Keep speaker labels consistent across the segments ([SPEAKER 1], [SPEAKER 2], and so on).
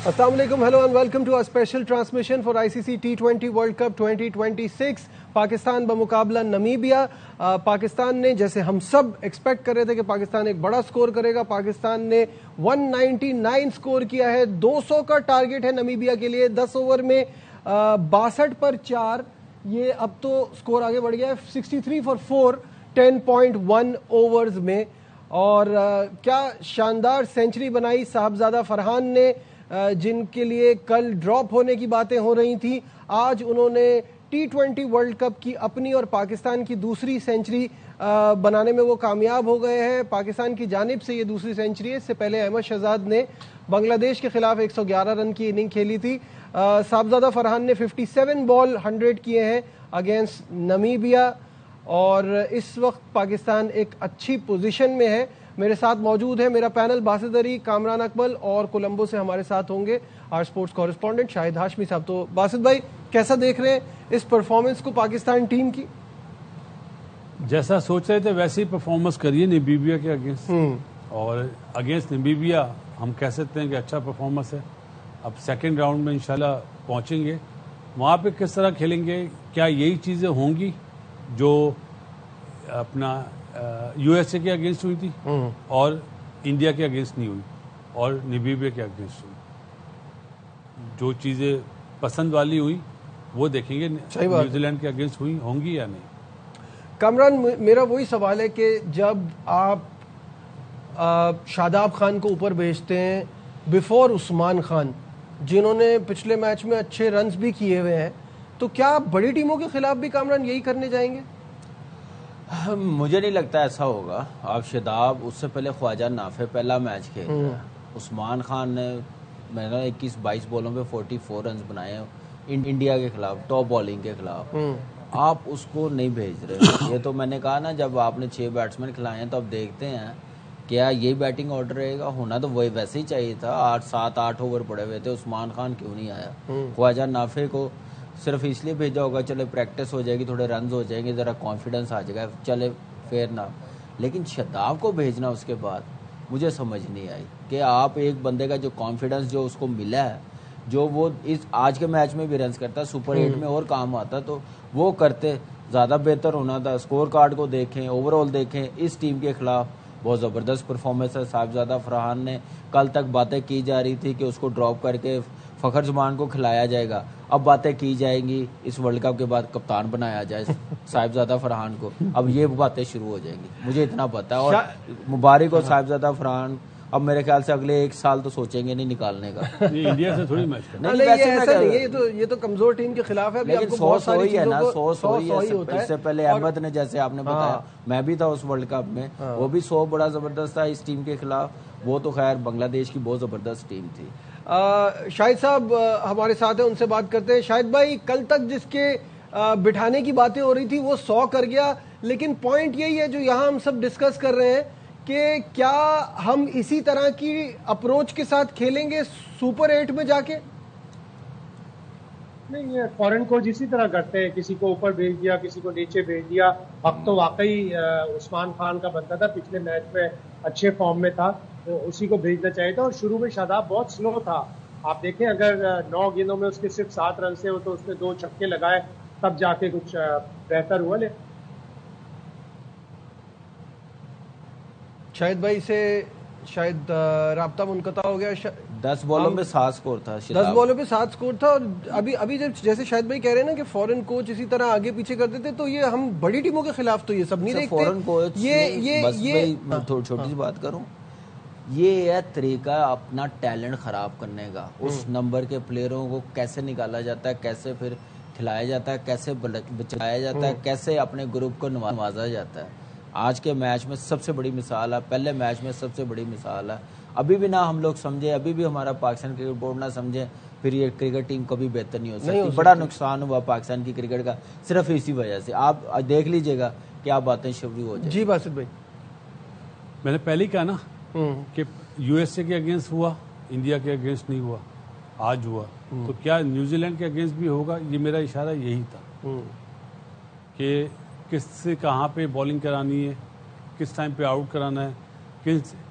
[SPEAKER 1] Assalamu alaikum, hello and welcome to our special transmission for ICC T20 World Cup 2026. Pakistan बमुकाबला Namibia. Pakistan ने, जैसे हम सब एक्सपेक्ट कर रहे थे कि पाकिस्तान एक बड़ा स्कोर करेगा, पाकिस्तान ने 199 स्कोर किया है। 200 का टारगेट है नमीबिया के लिए। 10 ओवर में 62 पर 4, ये अब तो स्कोर आगे बढ़ गया है 63 फॉर 4 10.1 ओवर्स में। और क्या शानदार सेंचुरी बनाई साहबजादा फरहान ने, जिनके लिए कल ड्रॉप होने की बातें हो रही थी। आज उन्होंने T20 वर्ल्ड कप की अपनी और पाकिस्तान की दूसरी सेंचुरी बनाने में वो कामयाब हो गए हैं। पाकिस्तान की जानिब से ये दूसरी सेंचुरी है। इससे पहले अहमद शहजाद ने बांग्लादेश के खिलाफ 111 रन की इनिंग खेली थी। साहबजादा फरहान ने 57 बॉल 100 किए हैं अगेंस्ट नमीबिया। और इस वक्त पाकिस्तान एक अच्छी पोजीशन में है। मेरे साथ मौजूद है मेरा पैनल, बासित अली, कामरान अकबल और कोलंबो से हमारे साथ होंगे our sports correspondent Shahid Hashmi sahab. तो बासित भाई, कैसा देख रहे हैं इस परफॉर्मेंस को पाकिस्तान टीम की?
[SPEAKER 2] जैसा सोच रहे थे वैसे ही परफॉर्मेंस करिए नमीबिया के अगेंस्ट। और अगेंस्ट नमीबिया हम कह सकते हैं कि अच्छा परफॉर्मेंस है। अब सेकेंड राउंड में इंशाल्लाह पहुंचेंगे। वहाँ पे किस तरह खेलेंगे, क्या यही चीज़ें होंगी जो अपना यूएसए के अगेंस्ट हुई थी और इंडिया के अगेंस्ट नहीं हुई और नमीबिया के अगेंस्ट हुई? जो चीज़ें पसंद वाली हुई वो देखेंगे। न्यूजीलैंड के अगेंस्ट हुई होंगी या नहीं?
[SPEAKER 1] कामरान, मेरा वही सवाल है कि जब आप शादाब खान को ऊपर भेजते हैं बिफोर उस्मान खान, जिन्होंने पिछले मैच में अच्छे रन्स भी किए हुए हैं, तो क्या आप बड़ी टीमों के खिलाफ भी कामरान यही करने जाएंगे?
[SPEAKER 3] मुझे नहीं लगता ऐसा होगा। आप शादाब, उससे पहले ख्वाजा नाफे पहला मैच खेल रहा है। उस्मान खान ने मैंने 21-22 बॉलों पे 44 रन बनाए हैं इंडिया के खिलाफ, टॉप बॉलिंग के खिलाफ। आप उसको नहीं भेज रहे। ये तो मैंने कहा ना, जब आपने 6 बैट्समैन खिलाए हैं तो अब देखते हैं क्या यही बैटिंग ऑर्डर रहेगा। होना तो वही वैसे ही चाहिए था। 7-8 ओवर पड़े हुए थे, उस्मान खान क्यों नहीं आया? ख्वाजा नाफे को सिर्फ इसलिए भेजा होगा चले प्रैक्टिस हो जाएगी, थोड़े रन हो जाएंगे, ज़रा कॉन्फिडेंस आ जाएगा, चले फेयर ना। लेकिन शादाब को भेजना उसके बाद मुझे समझ नहीं आई कि आप एक बंदे का जो कॉन्फिडेंस जो उसको मिला है, जो वो इस आज के मैच में भी रन करता, सुपर 8 में और काम आता, तो वो करते ज़्यादा बेहतर होना था। स्कोर कार्ड को देखें, ओवरऑल देखें, इस टीम के खिलाफ बहुत ज़बरदस्त परफॉर्मेंस है साहबजादा फरहान ने। कल तक बातें की जा रही थी कि उसको ड्रॉप करके फ़खर जमान को खिलाया जाएगा। अब बातें की जाएंगी इस वर्ल्ड कप के बाद कप्तान बनाया जाए साहिबजादा फरहान को। अब ये बातें शुरू हो जाएंगी, मुझे इतना पता है। और मुबारक हो साहिबजादा फरहान। अब मेरे ख्याल से अगले 1 साल तो सोचेंगे नहीं निकालने का।
[SPEAKER 2] इंडिया से थोड़ी मैच
[SPEAKER 1] नहीं, ऐसा नहीं है। ये तो कमजोर टीम के खिलाफ है।
[SPEAKER 3] लेकिन 100 ही है ना, 100 ही है। इससे पहले अहमद ने, जैसे आपने बताया, मैं भी था उस वर्ल्ड कप में, वो भी 100 बड़ा जबरदस्त था इस टीम के खिलाफ। वो तो खैर बांग्लादेश की बहुत जबरदस्त टीम थी।
[SPEAKER 1] शाहिद साहब हमारे साथ हैं, उनसे बात करते हैं। शाहिद भाई, कल तक जिसके बिठाने की बातें हो रही थी वो 100 कर गया, लेकिन पॉइंट यही है जो यहाँ हम सब डिस्कस कर रहे हैं कि क्या हम इसी तरह की अप्रोच के साथ खेलेंगे सुपर 8 में जाके?
[SPEAKER 4] नहीं, ये फॉरेन कोच इसी तरह करते हैं, किसी को ऊपर भेज दिया, किसी को नीचे भेज दिया। अब तो वाकई उस्मान खान का बनता था, पिछले मैच में अच्छे फॉर्म में था, तो उसी को भेजना चाहिए था। और शुरू में शादाब बहुत स्लो था। आप देखें, अगर 9 गेंदों में उसके सिर्फ 7 रन से हो तो उसने 2 छक्के लगाए, तब जाके कुछ बेहतर हुआ। ले
[SPEAKER 1] शाहिद भाई से शायद राब्ता मुनक़ता हो गया।
[SPEAKER 3] 10 बॉलों पे 7 स्कोर था।
[SPEAKER 1] 10 बॉलों पे 7 स्कोर था। और अभी जब जैसे शाहिद भाई कह रहे हैं ना कि फॉरेन कोच इसी तरह आगे पीछे करते थे, तो ये हम बड़ी टीमों के खिलाफ तो ये सब नहीं देखते।
[SPEAKER 3] फॉरेन कोच ये मैं छोटी सी बात करूं, ये है तरीका अपना टैलेंट खराब करने का। उस नंबर के प्लेयरों को कैसे निकाला जाता है, कैसे फिर खिलाया जाता है, कैसे बचाया जाता है, कैसे अपने ग्रुप को नवाजा जाता है। आज के मैच में सबसे बड़ी मिसाल है, पहले मैच में सबसे बड़ी मिसाल है। अभी भी ना हम लोग समझे, अभी भी हमारा पाकिस्तान क्रिकेट बोर्ड ना समझे, फिर ये क्रिकेट टीम कभी बेहतर नहीं हो सकती। बड़ा नुकसान हुआ पाकिस्तान की क्रिकेट का सिर्फ इसी वजह से। आप देख लीजिएगा क्या बातें शुरू हो जाए।
[SPEAKER 1] जी बासित भाई,
[SPEAKER 2] मैंने पहले ही कहा ना कि यूएसए के अगेंस्ट हुआ, इंडिया के अगेंस्ट नहीं हुआ, आज हुआ। तो क्या न्यूजीलैंड के अगेंस्ट भी होगा? ये मेरा इशारा यही था कि किससे कहाँ पे बॉलिंग करानी है, किस टाइम पे आउट कराना है,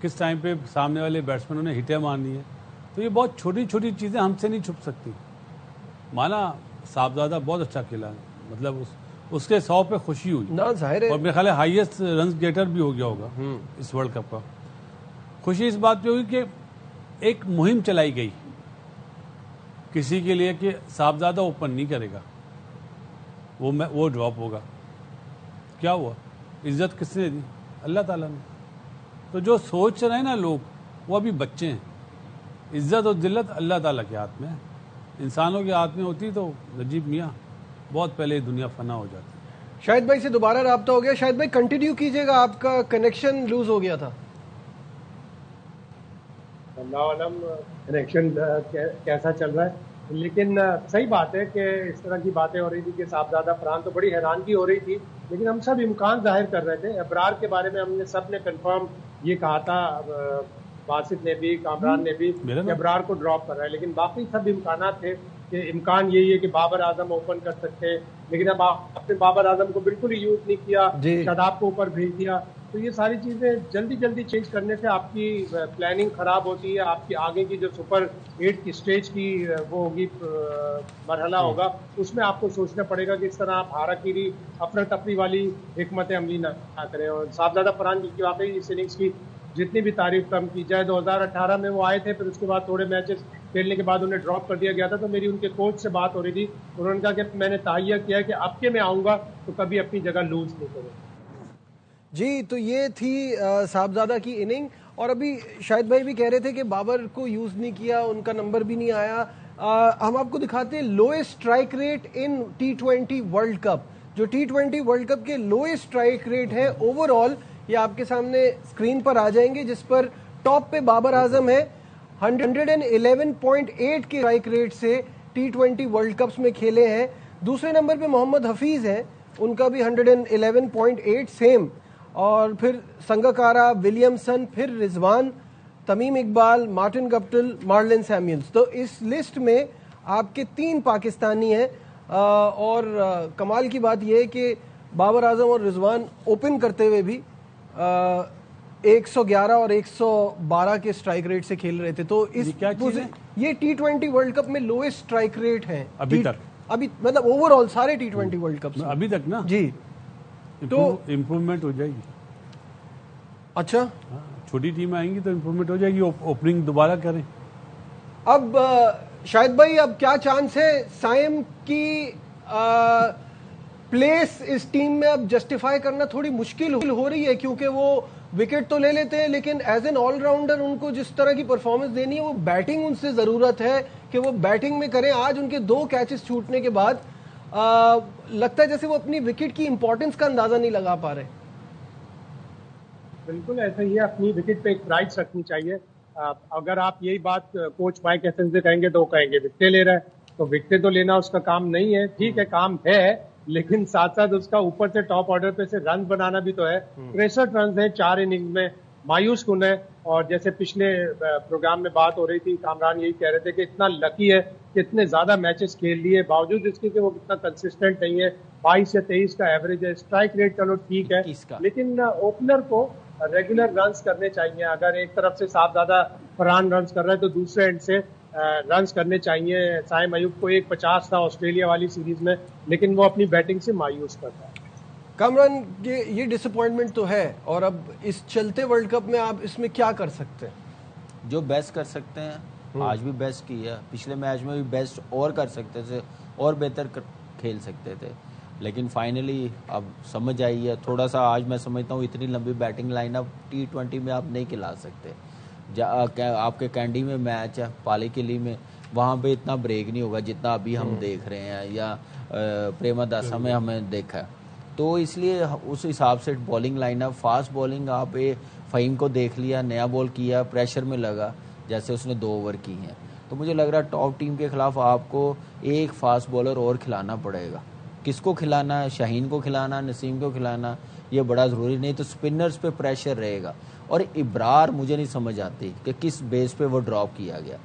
[SPEAKER 2] किस टाइम पे सामने वाले बैट्समैनों ने हिटें मारनी है। तो ये बहुत छोटी छोटी चीज़ें हमसे नहीं छुप सकती। माना साहबजादा बहुत अच्छा खेला, मतलब उसके 100 पे खुशी हुई
[SPEAKER 1] ना, जाहिर है।
[SPEAKER 2] और मेरे ख्याल है हाईएस्ट रन गेटर भी हो गया होगा इस वर्ल्ड कप का। खुशी इस बात पे हुई कि एक मुहिम चलाई गई किसी के लिए कि साहबजादा ओपन नहीं करेगा, वो ड्रॉप होगा। क्या हुआ? इज्जत किसने दी? अल्लाह ताला ने। तो जो सोच रहे हैं ना लोग, वो अभी बच्चे हैं। इज्जत और जिल्लत अल्लाह ताला के हाथ में है। इंसानों के हाथ में होती तो नजीब मियाँ बहुत पहले दुनिया फना हो जाती।
[SPEAKER 1] शाहिद भाई से दोबारा राब्ता हो गया। शाहिद भाई कंटिन्यू कीजिएगा, आपका कनेक्शन लूज हो गया था।
[SPEAKER 4] कनेक्शन कैसा चल रहा है, लेकिन सही बात है कि इस तरह की बातें हो रही थी कि साहबजादा फरहान, तो बड़ी हैरानगी हो रही थी। लेकिन हम सब इम्कान जाहिर कर रहे थे। अबरार के बारे में हमने सब ने कंफर्म ये कहा था, बासित ने भी, कामरान ने भी, कि अबरार को ड्रॉप कर रहा है। लेकिन बाकी सब इम्कान थे कि इम्कान यही है कि बाबर आजम ओपन कर सकते हैं। लेकिन अब आपने बाबर आजम को बिल्कुल ही यूज नहीं किया, शादाब को ऊपर भेज दिया। तो ये सारी चीजें जल्दी जल्दी चेंज करने से आपकी प्लानिंग खराब होती है। आपकी आगे की जो सुपर 8 की स्टेज की वो होगी, मरहला होगा, उसमें आपको सोचना पड़ेगा कि इस तरह आप हाराकीरी अफरा तफरी वाली हिकमत अमली ना करें। और साहबजादा फरहान की वाकई इस इनिंग्स की जितनी भी तारीफ कम की जाए, 2018 में वो आए थे, फिर उसके बाद थोड़े मैचेस खेलने के बाद उन्हें ड्रॉप कर दिया गया था। तो मेरी उनके कोच से बात हो रही थी, उन्होंने कहा कि मैंने तहैया किया है कि अब के मैं आऊंगा तो कभी अपनी जगह लूज नहीं करूंगा।
[SPEAKER 1] जी, तो ये थी साहबजादा की इनिंग। और अभी शाहिद भाई भी कह रहे थे कि बाबर को यूज नहीं किया, उनका नंबर भी नहीं आया। हम आपको दिखाते हैं lowest strike rate in T20 world cup. जो T20 वर्ल्ड कप के लोएस्ट स्ट्राइक रेट है ओवरऑल, ये आपके सामने स्क्रीन पर आ जाएंगे, जिस पर टॉप पे बाबर आजम है 111.8 के स्ट्राइक रेट से T20 वर्ल्ड कप्स में खेले हैं। दूसरे नंबर पे मोहम्मद हफीज हैं, उनका भी 111.8 सेम। और फिर संगकारा, विलियमसन, फिर Rizwan, Tamim Iqbal, Martin Guptill, Marlon Samuels. तो इस लिस्ट में आपके 3 पाकिस्तानी हैं। और कमाल की बात यह है कि बाबर आजम और रिजवान ओपन करते हुए भी 111 और 112 के स्ट्राइक रेट से खेल रहे थे। तो इस
[SPEAKER 2] क्या चीज़ है?
[SPEAKER 1] ये T20 वर्ल्ड कप में लोएस्ट स्ट्राइक रेट है
[SPEAKER 2] अभी तक,
[SPEAKER 1] अभी मतलब ओवरऑल सारे T20 वर्ल्ड कप
[SPEAKER 2] अभी तक ना
[SPEAKER 1] जी। तो
[SPEAKER 2] इम्प्रूवमेंट हो जाएगी।
[SPEAKER 1] अच्छा,
[SPEAKER 2] छोटी टीम आएंगी तो इम्प्रूवमेंट हो जाएगी, ओपनिंग दोबारा करें।
[SPEAKER 1] अब शाहिद भाई, अब क्या चांस है साइम की प्लेस इस टीम में अब जस्टिफाई करना थोड़ी मुश्किल हो रही है, क्योंकि वो विकेट तो ले लेते हैं, लेकिन एज एन ऑलराउंडर उनको जिस तरह की परफॉर्मेंस देनी है, वो बैटिंग उनसे जरूरत है कि वो बैटिंग में करें। आज उनके 2 कैचेस छूटने के बाद लगता है जैसे वो अपनी विकेट की इंपॉर्टेंस का अंदाजा नहीं लगा पा रहे।
[SPEAKER 4] बिल्कुल ऐसा ही है, अपनी विकेट पे एक प्राइस रखनी चाहिए। अगर आप यही बात कोच माइक हेसन से कहेंगे तो वो कहेंगे विकेट ले रहा है, तो विकेट तो लेना उसका काम नहीं है। ठीक है, काम है, लेकिन साथ साथ उसका ऊपर से टॉप ऑर्डर पे से रन बनाना भी तो है। 63 रन है 4 इनिंग्स में, मायूस कुन है। और जैसे पिछले प्रोग्राम में बात हो रही थी, कामरान यही कह रहे थे कि इतना लकी है कि इतने ज्यादा मैचेस खेल लिए, बावजूद इसके कि वो इतना कंसिस्टेंट नहीं है। 22 या 23 का एवरेज है। स्ट्राइक रेट चलो ठीक है, लेकिन ओपनर को रेगुलर रन्स करने चाहिए। अगर एक तरफ से साहबजादा फरहान रन्स कर रहा है तो दूसरे एंड से रन्स करने चाहिए। साइम अयूब को 150 था ऑस्ट्रेलिया वाली सीरीज में, लेकिन वो अपनी बैटिंग से मायूस करता है।
[SPEAKER 1] कामरान, ये डिसअपॉइंटमेंट तो है, और अब इस चलते वर्ल्ड कप में आप इसमें क्या कर सकते हैं?
[SPEAKER 3] जो बेस्ट कर सकते हैं, आज भी बेस्ट किया, पिछले मैच में भी बेस्ट और कर सकते थे, और बेहतर खेल सकते थे। लेकिन फाइनली अब समझ आई है थोड़ा सा। आज मैं समझता हूँ इतनी लंबी बैटिंग लाइनअप T20 में आप नहीं खिला सकते। आपके कैंडी में मैच है, पाली किली में, वहाँ पे इतना ब्रेक नहीं होगा जितना अभी हम देख रहे हैं, या प्रेमदासा में हमें देखा है। तो इसलिए उस हिसाब से बॉलिंग लाइनअप, फास्ट बॉलिंग, आप फ़हीम को देख लिया, नया बॉल किया, प्रेशर में लगा, जैसे उसने 2 ओवर की हैं। तो मुझे लग रहा है टॉप टीम के खिलाफ आपको एक फास्ट बॉलर और खिलाना पड़ेगा। किसको खिलाना है? शाहीन को खिलाना, नसीम को खिलाना, ये बड़ा ज़रूरी। नहीं तो स्पिनर्स पे प्रेशर रहेगा। और इब्रार मुझे नहीं समझ आती कि किस बेस पे वो ड्रॉप किया गया।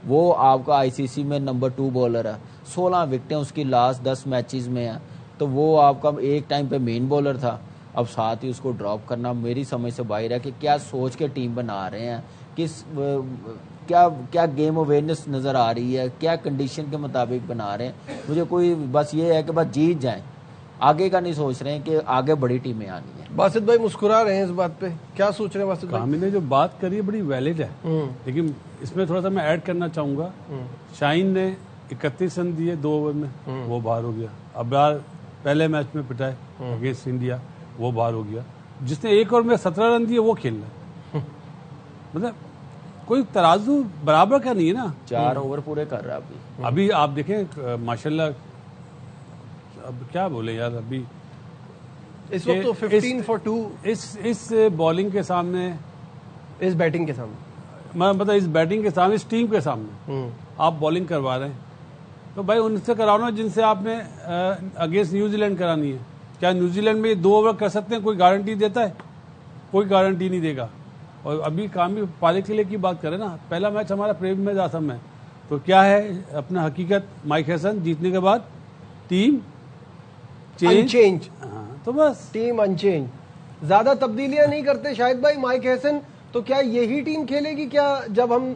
[SPEAKER 3] वो आपका आईसीसी में नंबर 2 बॉलर है, 16 विकेटें उसकी लास्ट 10 मैचेस में है। तो वो आपका एक टाइम पे मेन बॉलर था, अब साथ ही उसको ड्रॉप करना मेरी समझ से बाहर है कि क्या सोच के टीम बना रहे हैं, किस क्या क्या गेम अवेयरनेस नज़र आ रही है, क्या कंडीशन के मुताबिक बना रहे हैं। मुझे कोई बस ये है कि बस जीत जाएं, आगे का नहीं सोच रहे हैं कि आगे बड़ी टीमें आनी है।
[SPEAKER 1] बासित भाई मुस्कुरा रहे हैं इस बात पे, क्या सोच रहे हैं बासित भाई?
[SPEAKER 2] कामिल ने जो बात करी है बड़ी वैलिड है, लेकिन इसमें थोड़ा सा मैं ऐड करना चाहूंगा। शाहीन ने 31 रन दिए 2 ओवर में, वो बाहर हो गया। अब यार पहले मैच में पिटाए अगेंस्ट इंडिया, वो बाहर हो गया। जिसने 1 ओवर में 17 रन दिए वो खेल रहा है। मतलब कोई तराजू बराबर का नहीं है ना।
[SPEAKER 3] 4 ओवर पूरे कर रहा है
[SPEAKER 2] अभी आप देखें माशाल्लाह, अब क्या बोले यार, अभी
[SPEAKER 1] इस वक्त तो 15 for 2
[SPEAKER 2] इस बॉलिंग के सामने,
[SPEAKER 1] इस बैटिंग के सामने,
[SPEAKER 2] मैं मतलब इस बैटिंग के सामने, इस टीम के सामने आप बॉलिंग करवा रहे हैं, तो भाई उनसे कराओ ना जिनसे आपने अगेंस्ट न्यूजीलैंड करानी है। क्या न्यूजीलैंड में 2 ओवर कर सकते हैं? कोई गारंटी देता है? कोई गारंटी नहीं देगा। और अभी कामी पाले किले की बात करें ना, पहला मैच हमारा प्रेम में आसम है, तो क्या है अपना हकीकत, माइक हैसन जीतने के बाद टीम
[SPEAKER 1] अनचेंज,
[SPEAKER 2] तो बस
[SPEAKER 1] टीम अनचेंज, ज्यादा तब्दीलियां नहीं करते शायद भाई माइक हैसन। तो क्या यही टीम खेलेगी क्या जब हम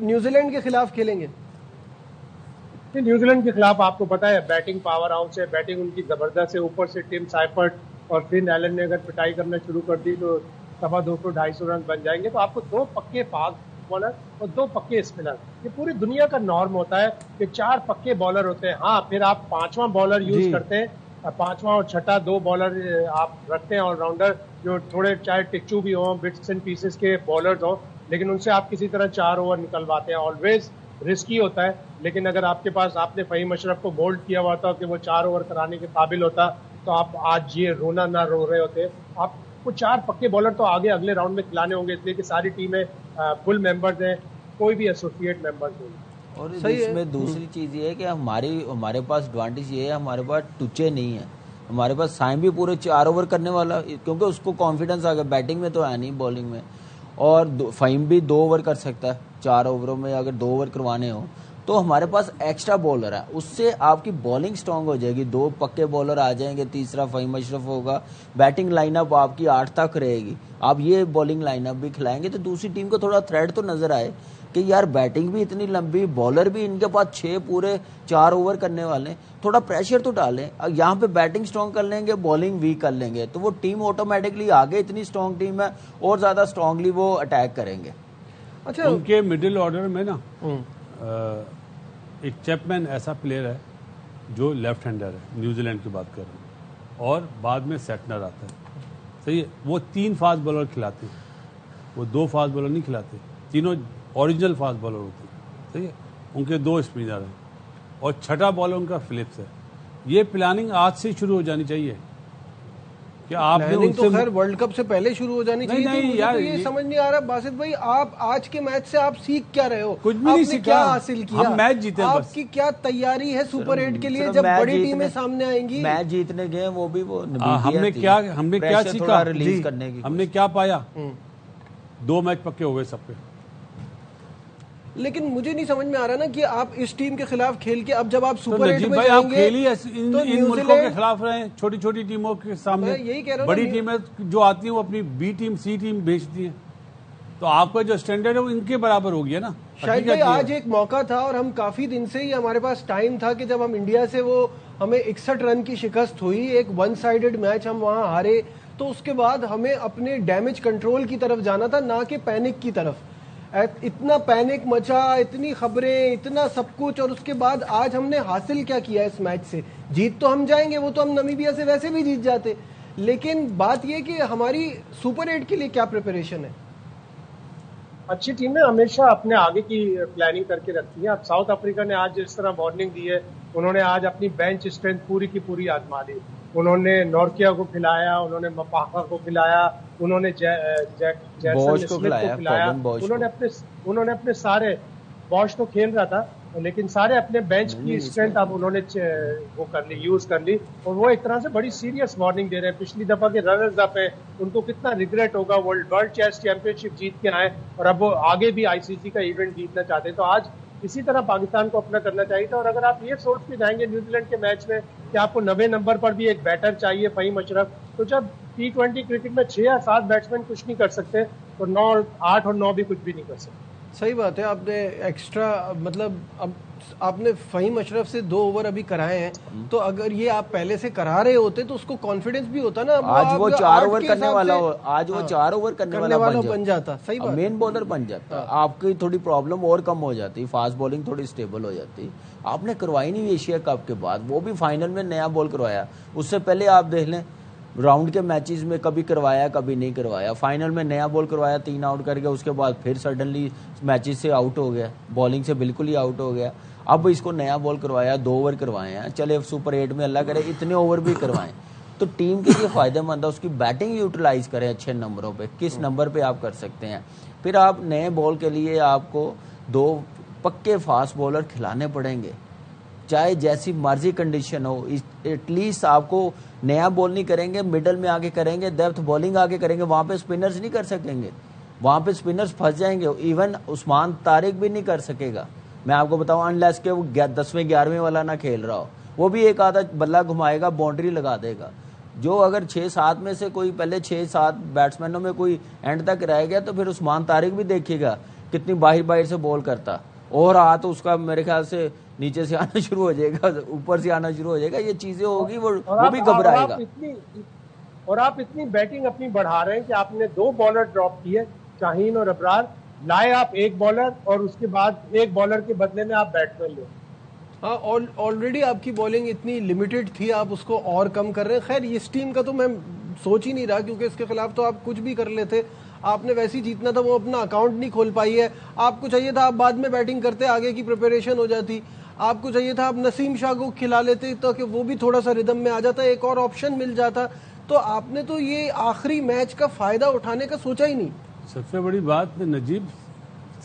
[SPEAKER 1] न्यूजीलैंड के खिलाफ खेलेंगे?
[SPEAKER 4] न्यूजीलैंड के खिलाफ आपको पता है बैटिंग पावर हाउस है, बैटिंग उनकी जबरदस्त है। ऊपर से टिम साइफर्ट और फिन एलन ने अगर पिटाई करना शुरू कर दी तो 250-250 रन बन जाएंगे। तो आपको 2 पक्के फास्ट बॉलर और 2 पक्के स्पिनर, ये पूरी दुनिया का नॉर्म होता है कि 4 पक्के बॉलर होते हैं। हाँ, फिर आप 5वां बॉलर यूज करते हैं, 5वां और छठा 2 बॉलर आप रखते हैं ऑलराउंडर, जो थोड़े चाहे टिच्चू भी हों, बिट्स एंड पीसेस के बॉलर्स हों, लेकिन उनसे आप किसी तरह 4 ओवर निकलवाते हैं। ऑलवेज रिस्की होता है, लेकिन अगर आपके पास, आपने फ़हीम अशरफ को बोल्ड किया हुआ था कि वो 4 ओवर कराने के काबिल होता, तो आप आज ये रोना ना रो रहे होते। आपको 4 पक्के बॉलर तो आगे अगले राउंड में खिलाने होंगे, इसलिए कि सारी टीमें फुल मेंबर्स हैं, कोई भी एसोसिएट मेंबर्स नहीं।
[SPEAKER 3] और इसमें दूसरी चीज़ ये है कि हमारे पास एडवांटेज ये है, हमारे पास टुचे नहीं है। हमारे पास साइम भी पूरे 4 ओवर करने वाला, क्योंकि उसको कॉन्फिडेंस आ गया, बैटिंग में तो है नहीं, बॉलिंग में। और फ़हीम भी 2 ओवर कर सकता है 4 ओवरों में, अगर 2 ओवर करवाने हो तो हमारे पास एक्स्ट्रा बॉलर है, उससे आपकी बॉलिंग स्ट्रांग हो जाएगी। 2 पक्के बॉलर आ जाएंगे, तीसरा फ़हीम अशरफ होगा, बैटिंग लाइनअप आपकी 8 तक रहेगी। आप ये बॉलिंग लाइनअप भी खिलाएंगे तो दूसरी टीम को थोड़ा थ्रेट तो नजर आए कि यार बैटिंग भी इतनी लंबी, बॉलर भी इनके पास 6 पूरे 4 ओवर करने वाले, थोड़ा प्रेशर तो डालें। यहाँ पे बैटिंग स्ट्रांग कर लेंगे, बॉलिंग वीक कर लेंगे, तो वो टीम ऑटोमेटिकली आगे, इतनी स्ट्रांग टीम है, और ज्यादा स्ट्रांगली वो अटैक करेंगे।
[SPEAKER 2] अच्छा, उनके मिडिल ऑर्डर में ना एक चैपमैन ऐसा प्लेयर है जो लेफ्ट हैंडर है, न्यूजीलैंड की बात कर रहे हैं, और बाद में सेटनर आता है, सही है। वो 3 फास्ट बॉलर खिलाते हैं, वो 2 फास्ट बॉलर नहीं खिलाते, तीनों ओरिजिनल फास्ट बॉलर होते हैं, सही है। उनके 2 स्पिनर हैं और छठा बॉलर उनका फिलिप्स है। ये प्लानिंग आज से शुरू हो जानी चाहिए कि आपने
[SPEAKER 1] उनसे, तो खैर वर्ल्ड कप से पहले शुरू हो जानी चाहिए।
[SPEAKER 2] नहीं,
[SPEAKER 1] मुझे
[SPEAKER 2] यार,
[SPEAKER 1] तो ये समझ नहीं आ रहा बासित भाई, आप आज के मैच से आप सीख क्या रहे हो?
[SPEAKER 2] कुछ भी नहीं सीखा,
[SPEAKER 1] क्या हासिल किया?
[SPEAKER 2] हम मैच जीते,
[SPEAKER 1] आपकी क्या तैयारी है सुपर 8 के लिए जब बड़ी टीमें सामने आएंगी?
[SPEAKER 3] मैच जीतने गए वो भी, वो
[SPEAKER 2] हमने क्या सीखा,
[SPEAKER 3] रिलीज करने की
[SPEAKER 2] हमने क्या पाया? 2 मैच पक्के हो गए सबके।
[SPEAKER 1] लेकिन मुझे नहीं समझ में आ रहा ना कि आप इस टीम के खिलाफ खेल के, अब जब आप
[SPEAKER 2] तो
[SPEAKER 1] सुपर 8 में
[SPEAKER 2] भाई
[SPEAKER 1] जाएंगे,
[SPEAKER 2] आप खेली
[SPEAKER 1] तो
[SPEAKER 2] इन मुल्कों के खिलाफ रहे, छोटी छोटी टीमों के सामने।
[SPEAKER 1] यही कह रहा हूं,
[SPEAKER 2] बड़ी टीमें जो आती हैं वो अपनी बी टीम, सी टीम भेजती हैं, तो आपका जो स्टैंडर्ड है वो इनके बराबर हो गया ना।
[SPEAKER 1] शायद भाई आज एक मौका था, और हम काफी दिन से ही हमारे पास टाइम था कि जब हम इंडिया से, वो हमें 61 रन की शिकस्त हुई, एक 1 साइडेड मैच हम वहां हारे, तो उसके बाद हमें अपने डैमेज कंट्रोल की तरफ जाना था, ना कि पैनिक की तरफ। इतना पैनिक मचा, इतनी खबरें, इतना सब कुछ, और उसके बाद आज हमने हासिल क्या किया इस मैच से? जीत तो हम जाएंगे, वो तो हम नामीबिया से वैसे भी जीत जाते, लेकिन बात यह कि हमारी सुपर 8 के लिए क्या प्रिपरेशन है?
[SPEAKER 4] अच्छी टीमें हमेशा अपने आगे की प्लानिंग करके रखती हैं। अब साउथ अफ्रीका ने आज जिस तरह वार्निंग दी है, उन्होंने आज अपनी बेंच स्ट्रेंथ पूरी की पूरी आजमा ली। उन्होंने नॉर्किया को खिलाया, उन्होंने मपाका को खिलाया, उन्होंने जैसन स्मिथ को खिलाया, उन्होंने अपने सारे, बॉश तो खेल रहा था, लेकिन सारे अपने बेंच की स्ट्रेंथ अब उन्होंने वो कर ली, यूज कर ली, और वो एक तरह से बड़ी सीरियस वार्निंग दे रहे हैं। पिछली दफा के रनर्स अप है, उनको कितना रिग्रेट होगा, वर्ल्ड चेस चैंपियनशिप जीत के आए और अब वो आगे भी आईसीसी का इवेंट जीतना चाहते हैं। तो आज इसी तरह पाकिस्तान को अपना करना चाहिए था। और अगर आप ये सोच के जाएंगे न्यूजीलैंड के मैच में कि आपको 90 नंबर पर भी एक बैटर चाहिए, फ़हीम अशरफ, तो जब T20 क्रिकेट में 6 या 7 बैट्समैन कुछ नहीं कर सकते, तो 8 और 9 भी कुछ भी नहीं कर सकते।
[SPEAKER 1] सही बात है। आपने एक्स्ट्रा मतलब अब आपने फ़हीम अशरफ से 2 ओवर अभी कराए हैं, तो अगर ये आप पहले से करा रहे होते तो उसको कॉन्फिडेंस भी होता ना।
[SPEAKER 3] आज वो 4 ओवर करने वाला हो, आज वो 4 ओवर करने वाला
[SPEAKER 1] बन जाता। सही बात,
[SPEAKER 3] मेन बॉलर बन जाता। आपकी थोड़ी प्रॉब्लम और कम हो जाती, फास्ट बॉलिंग थोड़ी स्टेबल हो जाती। आपने करवाई नहीं एशिया कप के बाद, वो भी फाइनल में नया बॉल करवाया। उससे पहले आप देख लें राउंड के मैचेस में कभी करवाया कभी नहीं करवाया, फाइनल में नया बॉल करवाया 3 आउट करके, उसके बाद फिर सडनली मैचेस से आउट हो गया, बॉलिंग से बिल्कुल ही आउट हो गया। अब इसको नया बॉल करवाया, 2 ओवर करवाए हैं, चले सुपर 8 में अल्लाह करे इतने ओवर भी करवाएं तो टीम के लिए फायदेमंद है। उसकी बैटिंग यूटिलाइज करें अच्छे नंबरों पे, किस नंबर पे आप कर सकते हैं। फिर आप नए बॉल के लिए आपको 2 पक्के फास्ट बॉलर खिलाने पड़ेंगे, चाहे जैसी मर्जी कंडीशन हो। एटलीस्ट आपको नया बॉल नहीं करेंगे, मिडल में आके करेंगे, डेप्थ बॉलिंग आके करेंगे, वहां पे स्पिनर्स नहीं कर सकेंगे, वहां पे स्पिनर्स फंस जाएंगे। इवन उस्मान तारिक भी नहीं कर सकेगा, मैं आपको बताऊं, अनलेस के वो 10वें 11वें वाला ना खेल रहा हो, वो भी एक आधा बल्ला घुमाएगा, बाउंड्री लगा देगा। जो अगर 6-7 में से कोई पहले 6-7 बैट्समैनों में कोई एंड तक रह गया तो फिर उस्मान तारिक भी देखिएगा कितनी बाहिर बाहिर से बॉल करता, और हाथ उसका मेरे ख्याल से नीचे से आना शुरू हो जाएगा, ऊपर से आना शुरू हो जाएगा, ये चीजें होगी, वो भी घबराएगा।
[SPEAKER 4] और आप इतनी बैटिंग अपनी बढ़ा रहे हैं कि आपने 2 बॉलर ड्रॉप किए, शाहीन और अबरार, लाए आप 1 बॉलर और उसके बाद 1 बॉलर के बदले में आप बैट्समैन ले।
[SPEAKER 1] हाँ, ऑलरेडी आपकी बॉलिंग इतनी लिमिटेड थी, आप उसको और कम कर रहे हैं। खैर इस टीम का तो मैं सोच ही नहीं रहा, क्योंकि इसके खिलाफ तो आप कुछ भी कर लेते। आपने वैसे ही जीतना था, वो अपना अकाउंट नहीं खोल पाई है। आपको चाहिए था आप बाद में बैटिंग करते, आगे की प्रिपरेशन हो जाती। आपको चाहिए था आप नसीम शाह को खिला लेते ताकि वो भी थोड़ा सा रिदम में आ जाता, एक और ऑप्शन मिल जाता। तो आपने तो ये आखिरी मैच का फायदा उठाने का सोचा ही नहीं।
[SPEAKER 2] सबसे बड़ी बात नजीब,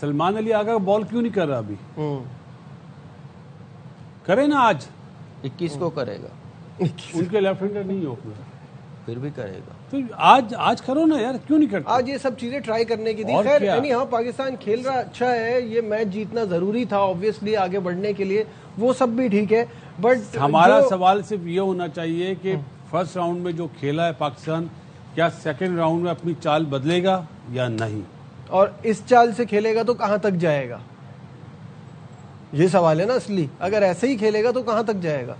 [SPEAKER 2] सलमान अली आगा बॉल क्यों नहीं कर रहा अभी? करे ना, आज
[SPEAKER 3] 21 को करेगा,
[SPEAKER 2] उनके लेफ्ट हैंडर नहीं ओपनर,
[SPEAKER 3] फिर भी करेगा।
[SPEAKER 2] तो आज करो ना यार, क्यों नहीं करते?
[SPEAKER 1] आज ये सब चीजें ट्राई करने की थी। खैर यानी हाँ, पाकिस्तान खेल रहा अच्छा है, ये मैच जीतना जरूरी था ऑब्वियसली आगे बढ़ने के लिए, वो सब भी ठीक है। बट
[SPEAKER 2] हमारा सवाल सिर्फ ये होना चाहिए कि फर्स्ट राउंड में जो खेला है पाकिस्तान, क्या सेकंड राउंड में अपनी चाल बदलेगा या नहीं, और
[SPEAKER 1] इस चाल से खेलेगा तो कहां तक जाएगा, ये सवाल है ना असली। अगर ऐसे ही खेलेगा तो कहां तक जाएगा?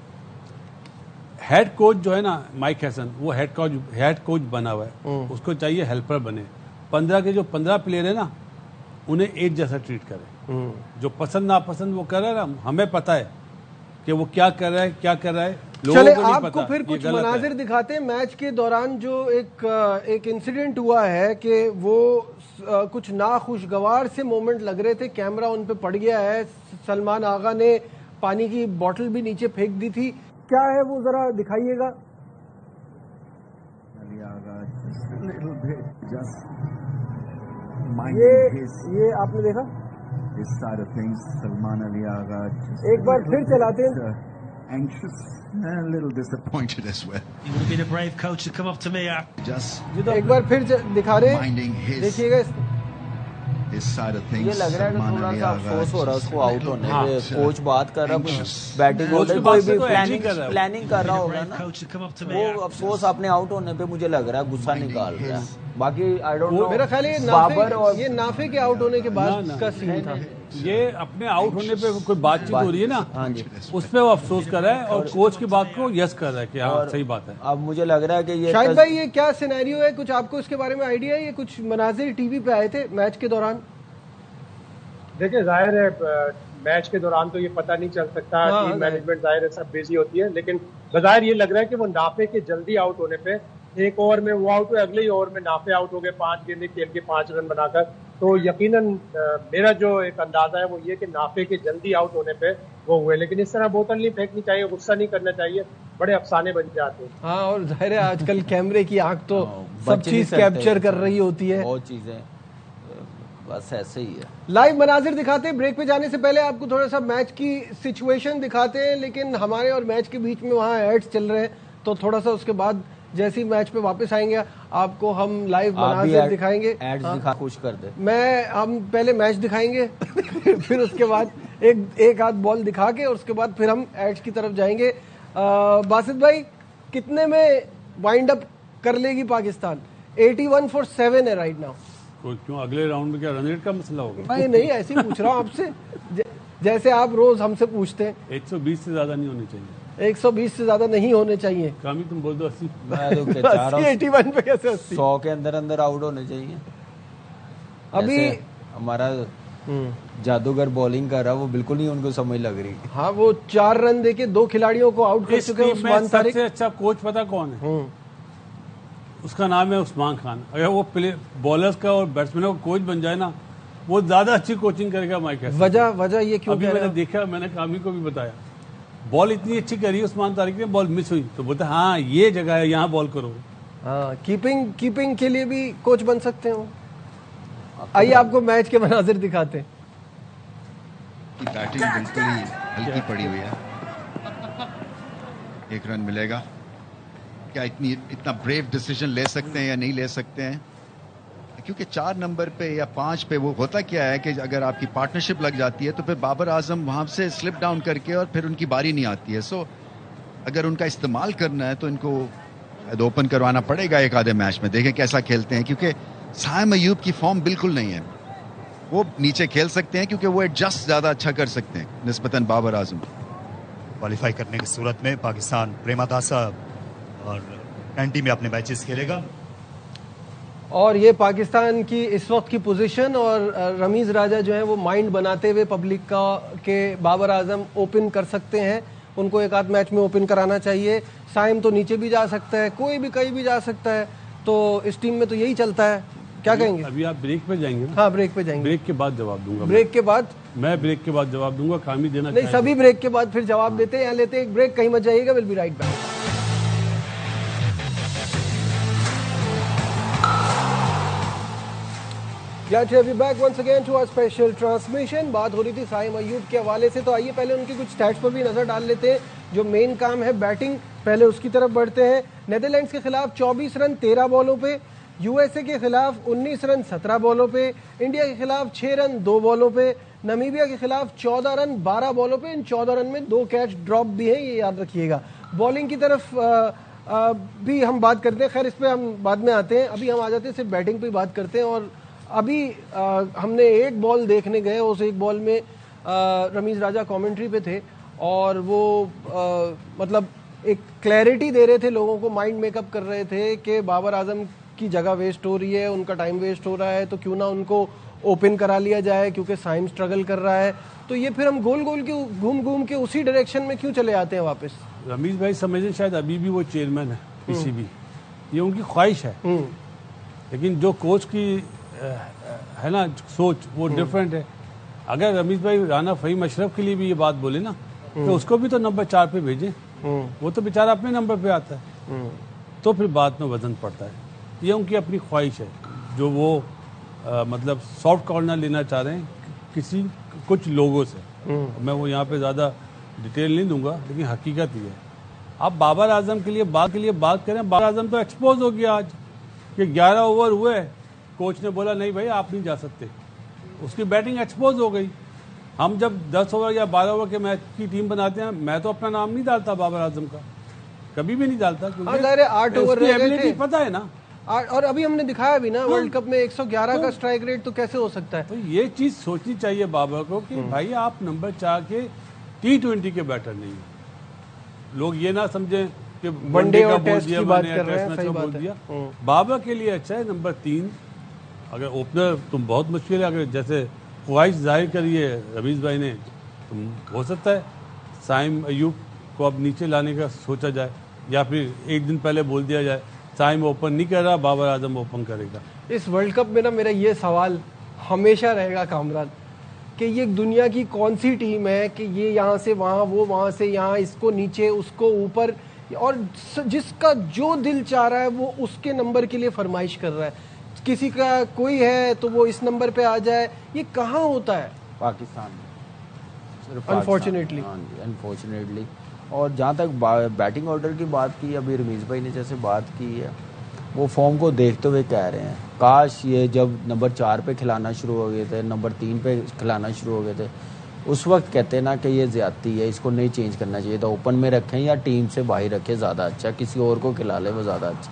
[SPEAKER 2] हेड कोच जो है ना माइक हैसन, वो हेड कोच बना हुआ है, उसको चाहिए हेल्पर बने। 15 के जो 15 प्लेयर है ना, उन्हें एक जैसा ट्रीट करे। जो पसंद नापसंद वो कर रहा है ना, हमें पता है कि वो क्या कर रहा है, क्या कर रहा है, लोगों
[SPEAKER 1] चले
[SPEAKER 2] को नहीं
[SPEAKER 1] आपको
[SPEAKER 2] पता।
[SPEAKER 1] फिर कुछ मनाजिर दिखाते हैं मैच के दौरान। जो एक इंसिडेंट हुआ है कि वो कुछ नाखुशगवार से मोमेंट लग रहे थे, कैमरा उन पे पड़ गया है। सलमान आगा ने पानी की बोतल भी नीचे फेंक दी थी, क्या है वो जरा दिखाइएगा। ये आपने देखा,
[SPEAKER 5] सलमान अली आगा
[SPEAKER 1] एक बार फिर चलाते हैं।
[SPEAKER 5] anxious and a little disappointed as well.
[SPEAKER 6] He would have been a brave coach to come up to me.
[SPEAKER 5] Just
[SPEAKER 1] एक बार फिर दिखा रहे हैं, देखिएगा
[SPEAKER 5] his side of things.
[SPEAKER 3] ये लग रहा है कि थोड़ा सा अफसोस हो रहा है उसको आउट होने पे। कोच बात कर रहा है, बैटिंग कोई भी प्लानिंग कर रहा होगा ना, वो अफसोस अपने आउट होने पे मुझे लग रहा है गुस्सा निकाल रहा है। बाकी आई डोंट नो,
[SPEAKER 1] मेरा ख्याल है ये नाफे के आउट होने के बाद का सीन था।
[SPEAKER 2] ये अपने आउट होने पे कोई बातचीत हो रही है ना,
[SPEAKER 3] हाँ जी,
[SPEAKER 2] उस पे वो अफसोस कर रहा है और कोच की बात को यस कर रहा है कि हाँ सही बात है।
[SPEAKER 3] अब मुझे लग रहा है कि ये
[SPEAKER 1] शाहिद भाई, ये क्या सिनेरियो है, कुछ आपको इसके बारे में आइडिया है? ये कुछ मनाजिर टीवी पे आए थे मैच के दौरान।
[SPEAKER 4] देखिए जाहिर है मैच के दौरान तो ये पता नहीं चल सकता, टीम मैनेजमेंट जाहिर है सब बिजी होती है, लेकिन बजाहिर ये लग रहा है कि वो नाफे के जल्दी आउट होने पे, एक ओवर में वो आउट हुए, अगले ही ओवर में नाफे आउट हो गए 5 गेंदें खेल के 5 रन बनाकर। तो यकीनन मेरा जो एक अंदाजा है वो ये कि नाफे के जल्दी आउट होने पे वो हुए, लेकिन इस तरह बोतल नहीं फेंकनी चाहिए, गुस्सा नहीं करना चाहिए, बड़े अफसाने बन जाते हैं।
[SPEAKER 1] हाँ, और जाहिर है आजकल कैमरे की आंख तो सब चीज कैप्चर कर रही होती है,
[SPEAKER 3] बहुत चीजें, बस ऐसे ही है।
[SPEAKER 1] लाइव मनाजिर दिखाते हैं। ब्रेक पे जाने से पहले आपको थोड़ा सा मैच की सिचुएशन दिखाते हैं, लेकिन हमारे और मैच के बीच में वहाँ एड्स चल रहे हैं, तो थोड़ा सा उसके बाद जैसे ही मैच पे वापस आएंगे आपको हम लाइव मनाजिर दिखाएंगे।
[SPEAKER 3] एड्स दिखा खुश कर दे।
[SPEAKER 1] हम पहले मैच दिखाएंगे फिर उसके बाद एक आध बॉल दिखा के, और उसके बाद फिर हम एड्स की तरफ जाएंगे। बासित भाई, कितने में वाइंड अप कर लेगी पाकिस्तान? 81 for 7 है राइट नाउ।
[SPEAKER 2] क्यों अगले राउंड में क्या रन रेट का मसला होगा?
[SPEAKER 1] नहीं ऐसे ही पूछ रहा हूँ आपसे, जैसे आप रोज हमसे पूछते हैं।
[SPEAKER 2] 120 से ज्यादा नहीं होने चाहिए।
[SPEAKER 1] 120 से ज्यादा नहीं होने चाहिए।
[SPEAKER 2] कामी तुम बोल दो 80।
[SPEAKER 3] मैं तो चाह रहा हूं
[SPEAKER 1] 81 पे कैसे 80?
[SPEAKER 3] 100 के अंदर अंदर आउट होने चाहिए।
[SPEAKER 1] अभी
[SPEAKER 3] हमारा जादूगर बॉलिंग कर रहा, वो बिल्कुल नहीं उनको समझ लग रही।
[SPEAKER 1] हाँ, वो 4 रन देके 2 खिलाड़ियों को आउट कर
[SPEAKER 2] इस
[SPEAKER 1] चुके हैं।
[SPEAKER 2] टीम में
[SPEAKER 1] उस्मान तारिक
[SPEAKER 2] सबसे अच्छा कोच पता कौन है? उसका नाम है उस्मान खान। अगर वो बॉलर्स का और बैट्समैनों का कोच बन जाए ना, वो ज्यादा अच्छी कोचिंग करेगा। माइक
[SPEAKER 1] वजह ये क्यों?
[SPEAKER 2] अभी मैंने देखा, मैंने कामी को भी बताया, बॉल इतनी अच्छी करी उस्मान तारिक ने, बॉल मिस हुई तो बोलता हाँ ये जगह है, यहाँ बॉल करो।
[SPEAKER 1] हाँ, कीपिंग के लिए भी कोच बन सकते हो। आइए आपको मैच के मनाजिर दिखाते हैं।
[SPEAKER 5] बैटिंग बिल्कुल ही हल्की पड़ी हुई है। 1 रन मिलेगा क्या? इतना ब्रेव डिसीजन ले सकते हैं या नहीं ले सकते हैं? क्योंकि 4 नंबर पे या 5 पे वो होता क्या है कि अगर आपकी पार्टनरशिप लग जाती है तो फिर बाबर आजम वहां से स्लिप डाउन करके और फिर उनकी बारी नहीं आती है। सो अगर उनका इस्तेमाल करना है तो इनको ओपन करवाना पड़ेगा एक आधे मैच में। देखें कैसा खेलते हैं, क्योंकि साइम अयूब की फॉर्म बिल्कुल नहीं है। वो नीचे खेल सकते हैं क्योंकि वो एडजस्ट ज्यादा अच्छा कर सकते हैं निस्बतन बाबर आजम।
[SPEAKER 7] क्वालिफाई करने की सूरत में पाकिस्तान प्रेमादासा और कैंटी में अपने मैचेस खेलेगा।
[SPEAKER 1] और ये पाकिस्तान की इस वक्त की पोजीशन, और रमीज राजा जो है वो माइंड बनाते हुए पब्लिक का के बाबर आजम ओपन कर सकते हैं, उनको एक आध मैच में ओपन कराना चाहिए। साइम तो नीचे भी जा सकता है, कोई भी कहीं भी जा सकता है, तो इस टीम में तो यही चलता है। क्या कहेंगे?
[SPEAKER 2] अभी आप ब्रेक पे जाएंगे ना?
[SPEAKER 1] हाँ, ब्रेक पे जाएंगे।
[SPEAKER 2] ब्रेक के बाद जवाब दूंगा।
[SPEAKER 1] ब्रेक के बाद?
[SPEAKER 2] मैं ब्रेक के बाद जवाब दूंगा। कामी देना
[SPEAKER 1] नहीं, सभी ब्रेक के बाद फिर जवाब देते हैं। यहाँ लेते हैं एक ब्रेक, कहीं मत जाइएगा। Will be right back. Back once again to our special transmission. बात हो रही थी साइम अयूब के हवाले से, तो आइए पहले उनकी कुछ स्टैट्स पर भी नजर डाल लेते हैं। जो मेन काम है बैटिंग, पहले उसकी तरफ बढ़ते हैं। नेदरलैंड्स के खिलाफ 24 रन 13 बॉलों पे, यूएसए के खिलाफ 19 रन 17 बॉलों पे, इंडिया के खिलाफ 6 रन 2 बॉलों पे, नामीबिया के खिलाफ 14 रन 12 बॉलों पे। इन 14 रन में 2 कैच ड्रॉप भी हैं, ये याद रखिएगा। बॉलिंग की तरफ भी हम बात करते हैं, खैर इस पर हम बाद में आते हैं। अभी हम आ जाते हैं सिर्फ बैटिंग पे बात करते हैं। और अभी हमने एक बॉल देखने गए, उस एक बॉल में रमीज राजा कमेंट्री पे थे और वो मतलब एक क्लैरिटी दे रहे थे लोगों को, माइंड मेकअप कर रहे थे कि बाबर आजम की जगह वेस्ट हो रही है, उनका टाइम वेस्ट हो रहा है, तो क्यों ना उनको ओपन करा लिया जाए क्योंकि साइम स्ट्रगल कर रहा है। तो ये फिर हम गोल गोल के घूम के उसी डायरेक्शन में क्यों चले आते हैं वापस?
[SPEAKER 2] रमीज भाई समझे शायद अभी भी वो चेयरमैन है पीसीबी, ये उनकी ख्वाहिश है, लेकिन जो कोच की है ना सोच वो डिफरेंट है। अगर रमीज भाई राना फहीम अशरफ के लिए भी ये बात बोले ना तो उसको भी तो नंबर 4 पे भेजें, वो तो बेचारा अपने नंबर पे आता है, तो फिर बात में वजन पड़ता है। ये उनकी अपनी ख्वाहिश है जो वो मतलब सॉफ्ट कॉर्नर लेना चाह रहे हैं किसी कुछ लोगों से। मैं वो यहाँ पे ज़्यादा डिटेल नहीं दूंगा, लेकिन हकीकत ये है। आप बाबर आजम के लिए बात करें, बाबर आजम तो एक्सपोज हो गया आज कि 11 ओवर हुए, कोच ने बोला नहीं भाई आप नहीं जा सकते, उसकी बैटिंग एक्सपोज हो गई। हम जब 10 ओवर या 12 ओवर के मैच की टीम बनाते हैं, मैं तो अपना नाम नहीं डालता बाबर आजम का, कभी भी नहीं डालता, क्योंकि
[SPEAKER 1] 8 ओवर
[SPEAKER 2] एबिलिटी पता है ना।
[SPEAKER 1] और अभी हमने दिखाया भी ना वर्ल्ड कप में 111 का स्ट्राइक रेट, तो कैसे हो सकता है?
[SPEAKER 2] तो ये चीज सोचनी चाहिए बाबर को कि भाई आप नंबर 4 के T20 के बैटर नहीं हो। लोग ये ना समझे कि वनडे का बोल दिया मैंने, टेस्ट मैच का बोल दिया। बाबर के लिए अच्छा है नंबर 3। अगर ओपनर तुम बहुत मुश्किल है, अगर जैसे ख्वाहिश जाहिर करिए रमीज भाई ने, तुम हो सकता है साइम अयूब को अब नीचे लाने का सोचा जाए, या फिर एक दिन पहले बोल दिया जाए साइम ओपन नहीं कर रहा, बाबर आजम ओपन करेगा।
[SPEAKER 1] इस वर्ल्ड कप में ना मेरा ये सवाल हमेशा रहेगा कामरान, कि ये दुनिया की कौन सी टीम है कि ये यहाँ से वहाँ, वो वहाँ से यहाँ, इसको नीचे उसको ऊपर, और जिसका जो दिल चाह रहा है वो उसके नंबर के लिए फरमाइश कर रहा है। किसी का कोई है तो वो इस नंबर पे आ जाए, ये कहाँ होता है?
[SPEAKER 3] पाकिस्तान में, अनफॉर्चुनेटली। और जहाँ तक बैटिंग ऑर्डर की बात की, अभी रमीज भाई ने जैसे बात की है, वो फॉर्म को देखते हुए कह रहे हैं काश ये जब नंबर 4 पे खिलाना शुरू हो गए थे, नंबर 3 पे खिलाना शुरू हो गए थे, उस वक्त कहते ना कि ये ज्यादती है, इसको नहीं चेंज करना चाहिए था, ओपन में रखें या टीम से बाहर रखें ज़्यादा अच्छा, किसी और को खिला ले वो ज़्यादा अच्छा,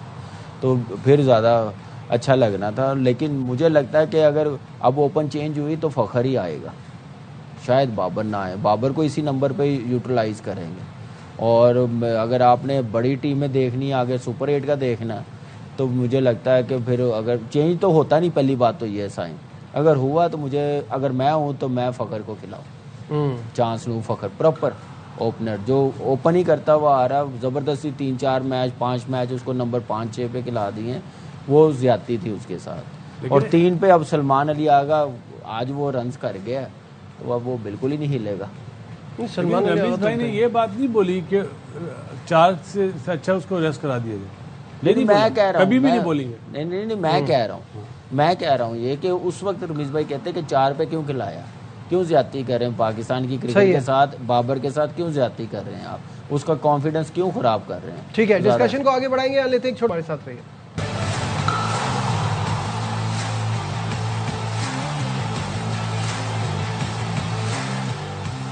[SPEAKER 3] तो फिर ज़्यादा अच्छा लगना था। लेकिन मुझे लगता है कि अगर अब ओपन चेंज हुई तो फ़खर ही आएगा, शायद बाबर ना आए। बाबर को इसी नंबर पे यूटिलाइज करेंगे। और अगर आपने बड़ी टीमें देखनी है, आगे सुपर 8 का देखना है, तो मुझे लगता है कि फिर अगर चेंज तो होता नहीं, पहली बात तो ये साइन, अगर हुआ तो मुझे, अगर मैं हूँ तो मैं फ़खर को खिलाऊँ, चांस लूँ फ़खर प्रॉपर ओपनर जो ओपन ही करता हुआ आ रहा। ज़बरदस्ती 3-4 मैच 5 मैच उसको नंबर 5-6 पे खिला दिए, वो ज्यादती थी उसके साथ। और 3 पे अब सलमान अली आगा, आज वो रन्स कर गया तो अब वो बिल्कुल ही नहीं हिलेगा।
[SPEAKER 1] सलमान
[SPEAKER 2] रमीज भाई ने ये बात नहीं बोली कि 4 से अच्छा उसको रेस्ट करा दिया जाए।
[SPEAKER 3] लेकिन मैं कह रहा हूँ,
[SPEAKER 2] कभी भी नहीं बोलेंगे।
[SPEAKER 3] नहीं, मैं कह रहा हूँ ये कि उस वक्त रमीज भाई कहते कि 4 पे क्यों खिलाया, क्यों ज्यादती कर रहे हैं पाकिस्तान की क्रिकेट के साथ, बाबर के साथ क्यों ज्यादती कर रहे हैं आप, उसका कॉन्फिडेंस क्यों खराब कर रहे हैं।
[SPEAKER 1] ठीक है, डिस्कशन को आगे बढ़ाएंगे, लेते एक छोटे साथ रहिए।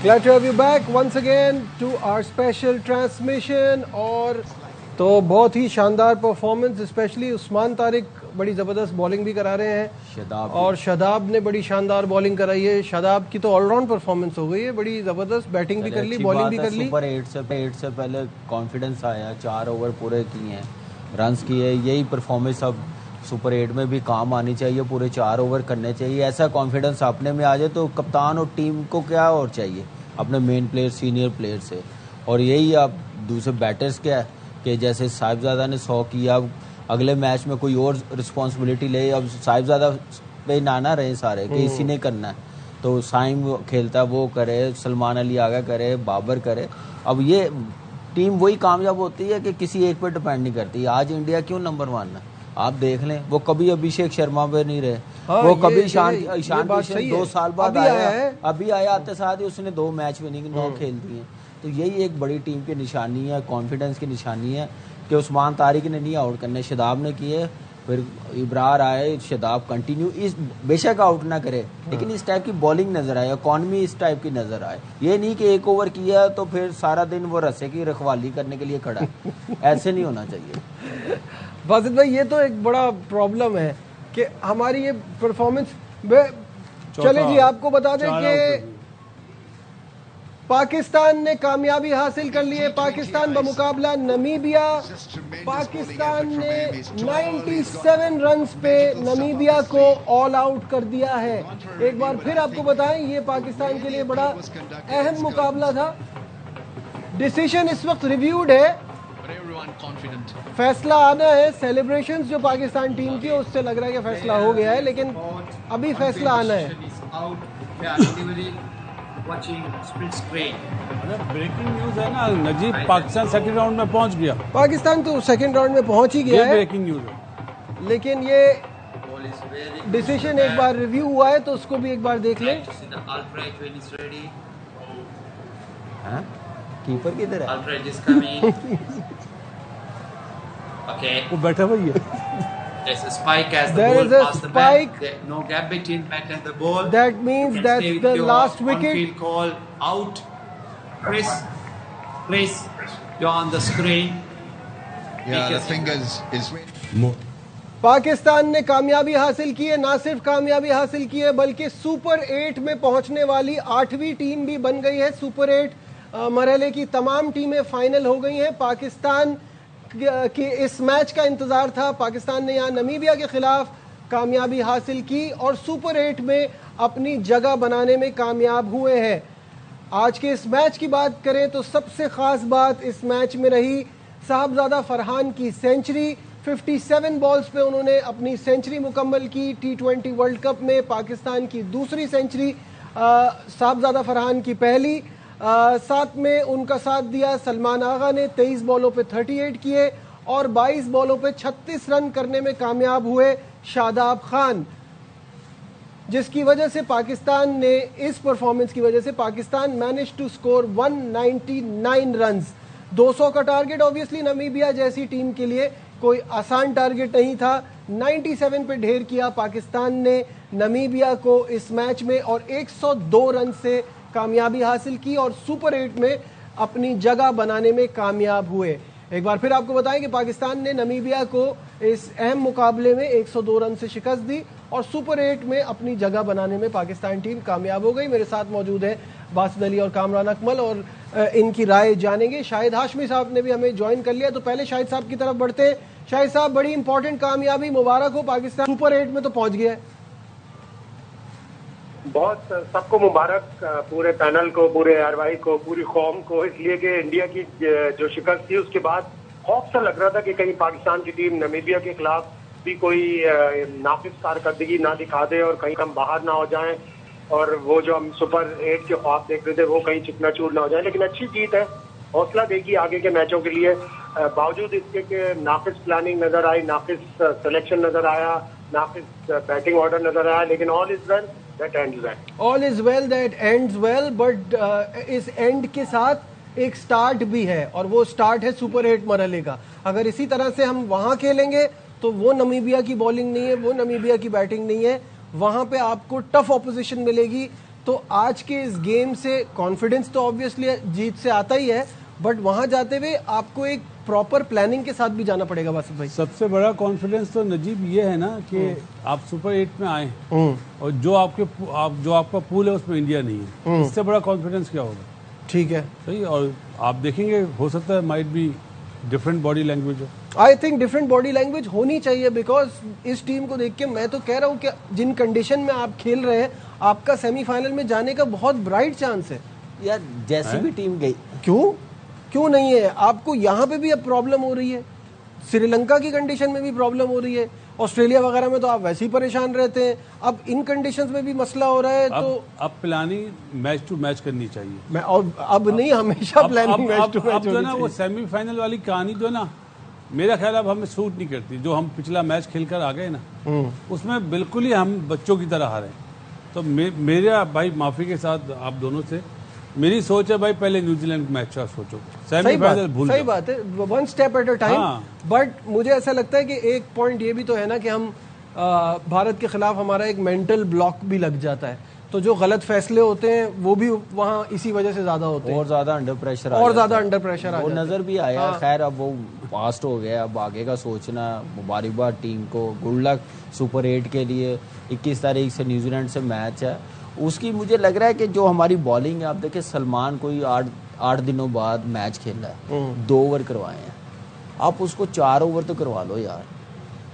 [SPEAKER 1] Glad to have you back once again to our special transmission। और तो बहुत ही शानदार परफॉर्मेंस, स्पेशली उस्मान तारिक बड़ी ज़बरदस्त बॉलिंग भी करा रहे हैं, और शादाब ने बड़ी शानदार बॉलिंग कराई है। शादाब की तो ऑलराउंड परफॉर्मेंस हो गई है, बड़ी ज़बरदस्त बैटिंग भी कर ली, बॉलिंग भी कर ली।
[SPEAKER 3] सुपर 8 से पहले कॉन्फिडेंस आया, 4 ओवर पूरे किए हैं, रन्स किए, यही परफॉर्मेंस अब सुपर 8 में भी काम आनी चाहिए, पूरे 4 ओवर करने चाहिए। ऐसा कॉन्फिडेंस अपने में आ जाए तो कप्तान और टीम को क्या और चाहिए अपने मेन प्लेयर सीनियर प्लेयर से। और यही आप दूसरे बैटर्स क्या है कि जैसे साहिबजादा ने 100 किया, अब अगले मैच में कोई और रिस्पॉन्सिबिलिटी ले। अब साहिबजादा पे ना रहे सारे कि इसी ने करना है, तो साइम खेलता वो करे, सलमान अली आगा करे, बाबर करे। अब ये टीम वही कामयाब होती है कि किसी एक पे डिपेंड नहीं करती। आज इंडिया क्यों नंबर 1 है आप देख लें, वो कभी अभिषेक शर्मा पे नहीं रहे। हाँ, वो कभी ईशान किशन 2 साल बाद आया, अभी आया, आते साथ ही उसने 2 मैच विनिंग 9 खेल दिए। तो यही एक बड़ी टीम की निशानी है, कॉन्फिडेंस की निशानी है कि उस्मान तारिक ने नहीं आउट करने, शादाब ने किए, फिर इब्रार आए, शादाब कंटिन्यू, इस बेशक आउट ना करे लेकिन इस टाइप की बॉलिंग नजर आए, इकॉनमी इस टाइप की नजर आए। ये नहीं कि 1 ओवर किया तो फिर सारा दिन वो रस्से की रखवाली करने के लिए खड़ा है, ऐसे नहीं होना चाहिए।
[SPEAKER 1] वाजिद भाई, ये तो एक बड़ा प्रॉब्लम है कि हमारी ये परफॉर्मेंस। चले जी, आपको बता दें कि पाकिस्तान ने कामयाबी हासिल कर ली है। पाकिस्तान बमुकाबला नमीबिया, पाकिस्तान ने 97 रन्स पे नमीबिया को ऑल आउट कर दिया है। एक बार फिर आपको बताएं, ये पाकिस्तान के लिए बड़ा अहम मुकाबला था। डिसीजन इस वक्त रिव्यूड है, फैसला आना है। सेलिब्रेशंस जो पाकिस्तान टीम की, उससे लग रहा है कि फैसला हो गया है, लेकिन अभी फैसला आना है।
[SPEAKER 2] ब्रेकिंग न्यूज है ना नजीब, पाकिस्तान सेकंड राउंड में पहुंच गया।
[SPEAKER 1] पाकिस्तान तो सेकंड राउंड में पहुंच ही गया है,
[SPEAKER 2] ब्रेकिंग न्यूज है।
[SPEAKER 1] लेकिन ये डिसीजन एक बार रिव्यू हुआ है तो उसको भी एक बार देख लें।
[SPEAKER 3] कीपर किधर है?
[SPEAKER 2] वो बैठा हुआ ही है।
[SPEAKER 6] There's a spike as the
[SPEAKER 1] There
[SPEAKER 6] ball
[SPEAKER 1] is a
[SPEAKER 6] past the
[SPEAKER 1] spike.
[SPEAKER 6] bat. No gap between bat and the ball.
[SPEAKER 1] That means
[SPEAKER 6] You can
[SPEAKER 1] that's
[SPEAKER 6] stay with
[SPEAKER 1] the
[SPEAKER 6] your
[SPEAKER 1] last wicket.
[SPEAKER 6] on-field call out. Chris, you're on the screen.
[SPEAKER 5] Yeah, the fingers is waiting.
[SPEAKER 1] Pakistan ने कामयाबी हासिल की है, ना सिर्फ कामयाबी हासिल की है बल्कि सुपर 8 में पहुंचने वाली 8वीं टीम भी बन गई है। सुपर 8 मरहले की तमाम टीमें फाइनल हो गई हैं। पाकिस्तान कि इस मैच का इंतजार था। पाकिस्तान ने यहाँ नमीबिया के खिलाफ कामयाबी हासिल की और सुपर 8 में अपनी जगह बनाने में कामयाब हुए हैं। आज के इस मैच की बात करें तो सबसे खास बात इस मैच में रही साहबजादा फरहान की सेंचुरी। 57 बॉल्स पे उन्होंने अपनी सेंचुरी मुकम्मल की। T20 वर्ल्ड कप में पाकिस्तान की दूसरी सेंचुरी, साहबजादा फरहान की पहली। साथ में उनका साथ दिया सलमान आगा ने। 23 बॉलों पे 38 किए और 22 बॉलों पे 36 रन करने में कामयाब हुए शादाब खान, जिसकी वजह से पाकिस्तान ने, इस परफॉर्मेंस की वजह से Pakistan manage to score 199 runs. 200 का टारगेट ऑब्वियसली नमीबिया जैसी टीम के लिए कोई आसान टारगेट नहीं था। 97 पे ढेर किया पाकिस्तान ने नमीबिया को इस मैच में और 102 रन से कामयाबी हासिल की और सुपर 8 में अपनी जगह बनाने में कामयाब हुए। एक बार फिर आपको बताएं कि पाकिस्तान ने नमीबिया को इस अहम मुकाबले में 102 रन से शिकस्त दी और सुपर 8 में अपनी जगह बनाने में पाकिस्तान टीम कामयाब हो गई। मेरे साथ मौजूद है बासित अली और कामरान अकमल और इनकी राय जानेंगे। शाहिद हाशमी साहब ने भी हमें ज्वाइन कर लिया, तो पहले शाहिद साहब की तरफ बढ़ते हैं। शाहिद साहब, बड़ी इंपॉर्टेंट कामयाबी, मुबारक हो, पाकिस्तान सुपर 8 में तो पहुंच गया है।
[SPEAKER 8] बहुत सबको मुबारक, पूरे पैनल को, पूरे आरवाई को, पूरी कौम को, इसलिए कि इंडिया की जो शिकस्त थी उसके बाद खौफ सा लग रहा था कि कहीं पाकिस्तान की टीम नामीबिया के खिलाफ भी कोई नाकिस कारकर्दगी ना दिखा दे और कहीं हम बाहर ना हो जाएं और वो जो हम सुपर 8 के ख्वाब देख रहे थे वो कहीं चिकनाचूर ना हो जाए। लेकिन अच्छी जीत है, हौसला देगी आगे के मैचों के लिए। बावजूद इसके कि नाकिस प्लानिंग नजर आई, नाकिस सिलेक्शन नजर आया, नाकिस बैटिंग ऑर्डर नजर आया, लेकिन all is well that ends well.
[SPEAKER 1] All is well that ends well, but इस एंड के साथ एक स्टार्ट भी है और वो स्टार्ट है सुपर 8 मरहले का। अगर इसी तरह से हम वहां खेलेंगे तो वो नामीबिया की बॉलिंग नहीं है, वो नामीबिया की बैटिंग नहीं है, वहां पे आपको टफ ऑपोजिशन मिलेगी। तो आज के इस गेम से कॉन्फिडेंस तो ऑब्वियसली जीत से आता ही है, बट वहां जाते हुए आपको एक प्रॉपर प्लानिंग के साथ भी जाना पड़ेगा। बासित भाई,
[SPEAKER 2] सबसे बड़ा कॉन्फिडेंस तो नजीब ये है ना कि आप सुपर 8 में आए और जो आपका पूल है उसमें इंडिया नहीं है, इससे बड़ा कॉन्फिडेंस क्या होगा?
[SPEAKER 1] ठीक है,
[SPEAKER 2] सही। और आप देखेंगे हो सकता है might be different body language हो।
[SPEAKER 1] I think different body language होनी चाहिए, बिकॉज इस टीम को देख के मैं तो कह रहा हूँ कि जिन कंडीशन में आप खेल रहे हैं आपका सेमीफाइनल में जाने का बहुत ब्राइट चांस है।
[SPEAKER 3] यार जैसी भी टीम गई,
[SPEAKER 1] क्यों नहीं है? आपको यहाँ पे भी अब प्रॉब्लम हो रही है, श्रीलंका की कंडीशन में भी प्रॉब्लम हो रही है, ऑस्ट्रेलिया वगैरह में तो आप वैसे ही परेशान रहते हैं, अब इन कंडीशंस में भी मसला हो रहा है। तो
[SPEAKER 2] अब प्लानिंग मैच टू मैच करनी चाहिए।
[SPEAKER 1] मैं और अब नहीं, हमेशा प्लानिंग मैच टू मैच
[SPEAKER 2] जो है ना वो सेमीफाइनल वाली कहानी जो है ना, मेरा ख्याल अब हमें सूट नहीं करती। जो हम पिछला मैच खेलकर आ गए ना, उसमें बिल्कुल ही हम बच्चों की तरह हारे। तो मेरा भाई माफी के साथ आप दोनों से मेरी सोच है भाई, पहले न्यूजीलैंड मैच का सोचो, सेमीफाइनल भूल जाओ।
[SPEAKER 1] सही बात है, one step at a time. But मुझे ऐसा लगता है कि एक पॉइंट ये भी तो है ना कि हम भारत के खिलाफ हमारा एक मेंटल ब्लॉक भी लग जाता है, तो जो गलत फैसले होते हैं वो भी वहाँ इसी वजह से ज्यादा होते हैं
[SPEAKER 3] और ज्यादा अंडर प्रेशर
[SPEAKER 1] वो
[SPEAKER 3] नजर भी आया। खैर अब वो पास्ट हो गया, अब आगे का सोचना। मुबारकबाद टीम को, गुड लक सुपर 8 के लिए। 21 तारीख से न्यूजीलैंड से मैच है, उसकी मुझे लग रहा है कि जो हमारी बॉलिंग है, आप देखिए सलमान कोई 8 दिनों बाद मैच खेला है, 2 ओवर करवाए हैं, आप उसको 4 ओवर तो करवा लो यार।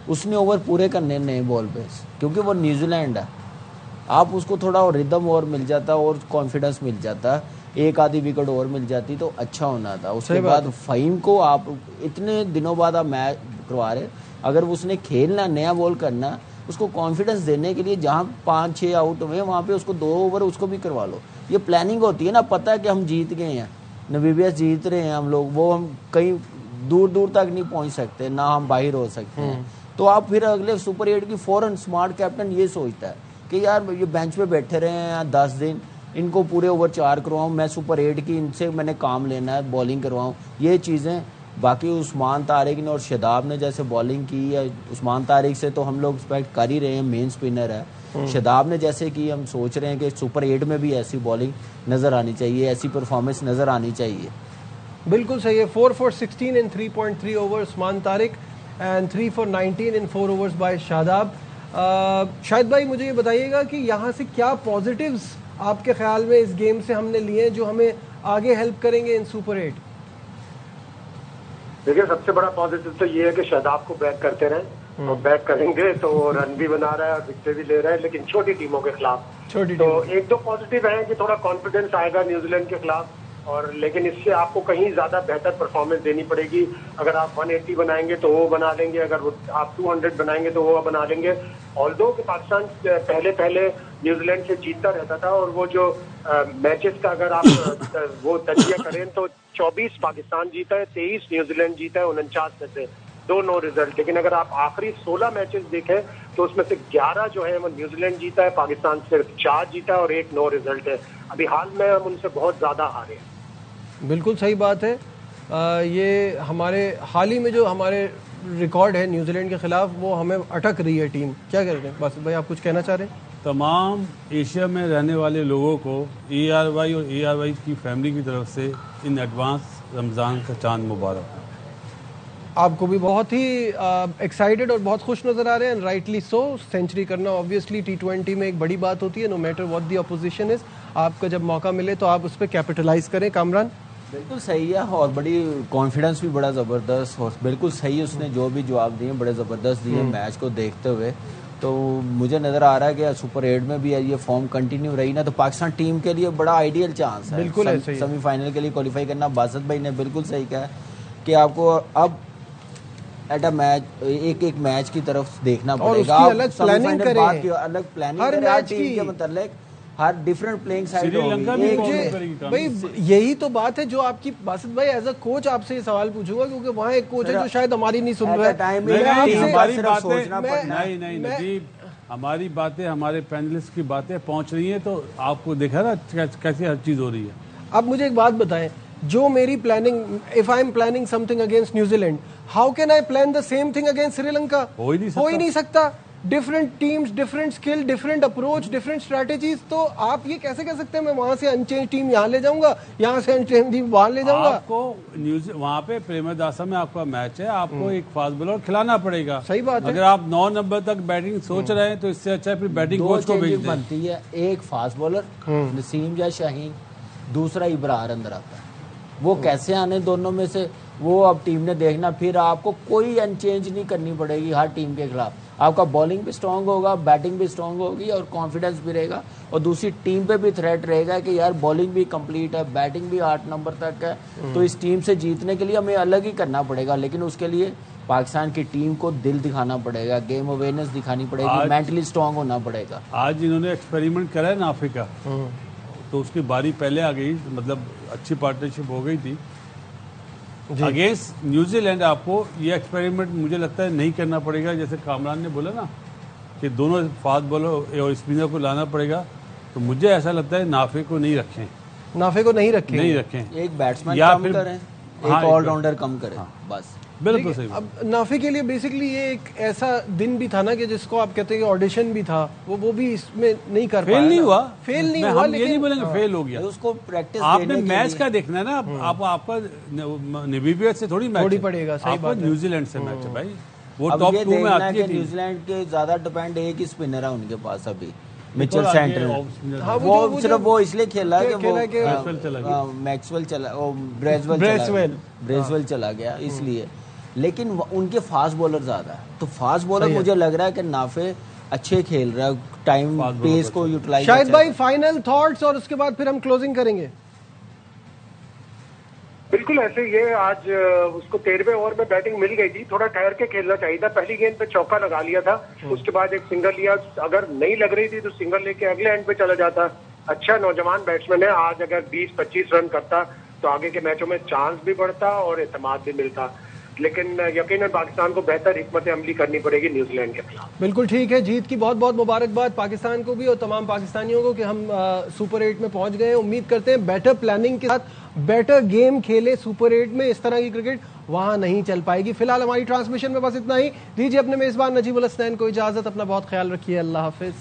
[SPEAKER 3] उसने ओवर पूरे करने नए बॉल पे, क्योंकि वो न्यूजीलैंड है। आप उसको थोड़ा और रिदम और मिल जाता और कॉन्फिडेंस मिल जाता, एक आधी विकेट और मिल जाती तो अच्छा होना था। उसके बाद फ़हीम को आप इतने दिनों बाद आप मैच करवा रहे, अगर उसने खेलना, नया बॉल करना, उसको कॉन्फिडेंस देने के लिए जहाँ 5-6 आउट हुए वहाँ पे उसको 2 ओवर उसको भी करवा लो। ये प्लानिंग होती है ना, पता है कि हम जीत गए हैं, नामीबिया जीत रहे हैं हम लोग, वो हम कहीं दूर दूर तक नहीं पहुँच सकते, ना हम बाहर हो सकते हैं। तो आप फिर अगले सुपर 8 की फौरन स्मार्ट कैप्टन ये सोचता है कि यार ये बेंच पे बैठे रहे हैं 10 दिन, इनको पूरे ओवर 4 करवाऊँ, मैं सुपर 8 की इनसे मैंने काम लेना है, बॉलिंग करवाऊँ, ये चीज़ें। बाकी उस्मान तारिक ने और शादाब ने जैसे बॉलिंग की है, उस्मान तारिक से तो हम लोग एक्सपेक्ट कर ही रहे हैं, मेन स्पिनर है। शादाब ने जैसे कि हम सोच रहे हैं कि सुपर 8 में भी ऐसी बॉलिंग नज़र आनी चाहिए, ऐसी परफॉर्मेंस नज़र आनी चाहिए।
[SPEAKER 1] बिल्कुल सही है। 4 for 16 in 3.3 overs Usman Tariq and 3 for 19 in 4 overs by Shadab. Shahid भाई, मुझे ये बताइएगा कि यहाँ से क्या पॉजिटिव्स आपके ख्याल में इस गेम से हमने लिए जो हमें आगे हेल्प करेंगे इन सुपर 8?
[SPEAKER 8] देखिए, सबसे बड़ा पॉजिटिव तो ये है कि शादाब को बैक करते रहें, और बैक करेंगे तो वो रन भी बना रहा है और विकेट भी ले रहा है, लेकिन छोटी टीमों के खिलाफ। तो 1-2 पॉजिटिव है कि थोड़ा कॉन्फिडेंस आएगा न्यूजीलैंड के खिलाफ, और लेकिन इससे आपको कहीं ज्यादा बेहतर परफॉर्मेंस देनी पड़ेगी। अगर आप 180 बनाएंगे तो वो बना लेंगे, अगर आप 200 बनाएंगे तो वो बना लेंगे। ऑल्दो कि पाकिस्तान पहले न्यूजीलैंड से जीतता रहता था, और वो जो मैचेस का अगर आप वो तजिया करें तो 24 पाकिस्तान जीता है, 23 न्यूजीलैंड जीता है, 49 में से 2 नो रिजल्ट। लेकिन अगर आप आखिरी 16 मैचेस देखें तो उसमें से 11 जो है वो न्यूजीलैंड जीता है, पाकिस्तान सिर्फ 4 जीता है और 1 नो रिजल्ट है। अभी हाल में हम उनसे बहुत ज्यादा हारे हैं।
[SPEAKER 1] बिल्कुल सही बात है। ये हमारे हाल ही में जो हमारे रिकॉर्ड है न्यूजीलैंड के खिलाफ, वो हमें अटक रही है टीम। क्या कह रहे हैं बासित भाई, आप कुछ कहना चाह रहे हैं?
[SPEAKER 2] तमाम एशिया में रहने वाले लोगों को ARY और ARY की फैमिली की तरफ से इन एडवांस रमज़ान का चांद मुबारक।
[SPEAKER 1] आपको भी बहुत ही एक्साइटेड और बहुत खुश नजर आ रहे हैं, राइटली सो। सेंचुरी करना ऑब्वियसली T20 में एक बड़ी बात होती है, no matter what the opposition is. आपका जब मौका मिले तो आप उस पर कैपिटलाइज करें। कामरान
[SPEAKER 3] बिल्कुल सही है और बड़ी कॉन्फिडेंस भी बड़ा ज़बरदस्त और बिल्कुल सही उसने जो भी जवाब दिए बड़े ज़बरदस्त दिए मैच को देखते हुए। तो मुझे नज़र आ रहा है कि सुपर 8 में भी ये फॉर्म कंटिन्यू रही ना तो पाकिस्तान टीम के लिए बड़ा आइडियल चांस है
[SPEAKER 1] बिल्कुल
[SPEAKER 3] सेमीफाइनल के लिए क्वालिफाई करना। बासत भाई ने बिल्कुल सही कहा कि आपको अब एट अ मैच एक मैच की तरफ देखना पड़ेगा।
[SPEAKER 1] अलग प्लानिंग करें,
[SPEAKER 3] अलग प्लानिंग
[SPEAKER 1] हर मैच
[SPEAKER 3] टीम के मतलब हर डिफरेंट प्लेइंग साइड
[SPEAKER 1] होगी। भाई यही तो बात है जो आपकी बासित भाई एज अ कोच आपसे ये सवाल पूछूंगा, क्योंकि वहाँ एक कोच है जो शायद हमारी नहीं सुन रहा है।
[SPEAKER 2] नहीं, हमारी बातें हमारे पैनलिस्ट की बातें पहुंच रही है तो आपको देखा ना कैसी हर चीज हो रही है।
[SPEAKER 1] अब मुझे एक बात बताएं, जो मेरी planning, if I am planning something against New Zealand, how can I plan the same thing against Sri Lanka?
[SPEAKER 2] हो ही नहीं सकता।
[SPEAKER 1] Different teams, different skill, different approach, different strategies. तो आप ये कैसे कह सकते हैं मैं वहां से अनचेंज टीम यहाँ ले जाऊंगा, यहाँ से अनचेंज टीम वहां ले जाऊंगा?
[SPEAKER 2] आपको वहां पे प्रेमदासा में आपका मैच है, आपको एक फास्ट बॉलर खिलाना पड़ेगा।
[SPEAKER 1] सही बात है।
[SPEAKER 2] अगर आप 9 नंबर तक बैटिंग सोच रहे हैं तो इससे अच्छा फिर बैटिंग कोच को भेज दें।
[SPEAKER 3] बनती है एक फास्ट बॉलर नसीम या शाहीन, दूसरा इब्रार अंदर आता है। वो कैसे आने दोनों में से वो अब टीम ने देखना। फिर आपको कोई अनचेंज नहीं करनी पड़ेगी हर टीम के खिलाफ। आपका बॉलिंग भी स्ट्रांग होगा, बैटिंग भी स्ट्रांग होगी और कॉन्फिडेंस भी रहेगा और दूसरी टीम पे भी थ्रेट रहेगा कि यार बॉलिंग भी कंप्लीट है, बैटिंग भी 8 नंबर तक है। तो इस टीम से जीतने के लिए हमें अलग ही करना पड़ेगा, लेकिन उसके लिए पाकिस्तान की टीम को दिल दिखाना पड़ेगा, गेम अवेयरनेस दिखानी पड़ेगी, मेंटली स्ट्रांग होना पड़ेगा।
[SPEAKER 2] आज इन्होंने एक्सपेरिमेंट करा है नाफे का, तो उसकी बारी पहले आ गई, मतलब अच्छी पार्टनरशिप हो गई थी अगेंस्ट न्यूजीलैंड। आपको ये एक्सपेरिमेंट मुझे लगता है नहीं करना पड़ेगा, जैसे कामरान ने बोला ना कि दोनों फास्ट बॉलर और स्पिनर को लाना पड़ेगा। तो मुझे ऐसा लगता है नाफे को नहीं रखें,
[SPEAKER 1] नाफे को नहीं रखें,
[SPEAKER 3] एक बैट्समैन कम करें, एक ऑलराउंडर कम करें, बस।
[SPEAKER 2] बिल्कुल सही।
[SPEAKER 1] अब नाफे के लिए बेसिकली ये एक ऐसा दिन भी था ना कि जिसको आप कहते हैं कि ऑडिशन भी था, वो भी इसमें नहीं कर पाया।
[SPEAKER 2] फेल नहीं हुआ,
[SPEAKER 1] लेकिन
[SPEAKER 2] ये नहीं बोलेंगे फेल हो गया।
[SPEAKER 3] उसको प्रैक्टिस
[SPEAKER 2] आपने मैच का देखना है ना, आपका नामीबिया से थोड़ी मैच
[SPEAKER 1] पड़ेगा। सही बात है,
[SPEAKER 2] न्यूजीलैंड से मैच है भाई, वो टॉप 2 में आती है।
[SPEAKER 3] न्यूजीलैंड के ज्यादा डिपेंड एक ही स्पिनर है उनके पास अभी, मिचेल सेंटर। वो सिर्फ वो इसलिए खेला कि वो मैक्सवेल चला, ब्रेजवेल चला गया इसलिए। लेकिन उनके फास्ट बॉलर ज्यादा है, तो फास्ट बॉलर मुझे लग रहा है कि नाफे अच्छे खेल रहा है, टाइम पेस को यूटिलाइज।
[SPEAKER 1] शाहिद भाई फाइनल थॉट्स और उसके बाद फिर हम क्लोजिंग करेंगे।
[SPEAKER 8] बिल्कुल ऐसे ये आज उसको 13वें ओवर में बैटिंग मिल गई थी, थोड़ा ठहर के खेलना चाहिए था। पहली गेंद पे चौका लगा लिया था, उसके बाद एक सिंगल लिया। अगर नहीं लग रही थी तो सिंगल लेके अगले एंड पे चला जाता। अच्छा नौजवान बैट्समैन है, आज अगर 20-25 रन करता तो आगे के मैचों में चांस भी बढ़ता और एतमाद भी मिलता। लेकिन यकीनन पाकिस्तान को बेहतर हिकमत अमली करनी पड़ेगी न्यूजीलैंड के खिलाफ।
[SPEAKER 1] बिल्कुल ठीक है, जीत की बहुत बहुत मुबारकबाद पाकिस्तान को भी और तमाम पाकिस्तानियों को कि हम सुपर 8 में पहुंच गए। उम्मीद करते हैं बेटर प्लानिंग के साथ बेटर गेम खेले सुपर 8 में। इस तरह की क्रिकेट वहां नहीं चल पाएगी। फिलहाल हमारी ट्रांसमिशन में बस इतना ही। दीजिए अपने मेजबान नजीबुल हसनैन को इजाजत। अपना बहुत ख्याल रखिए। अल्लाह हाफिज।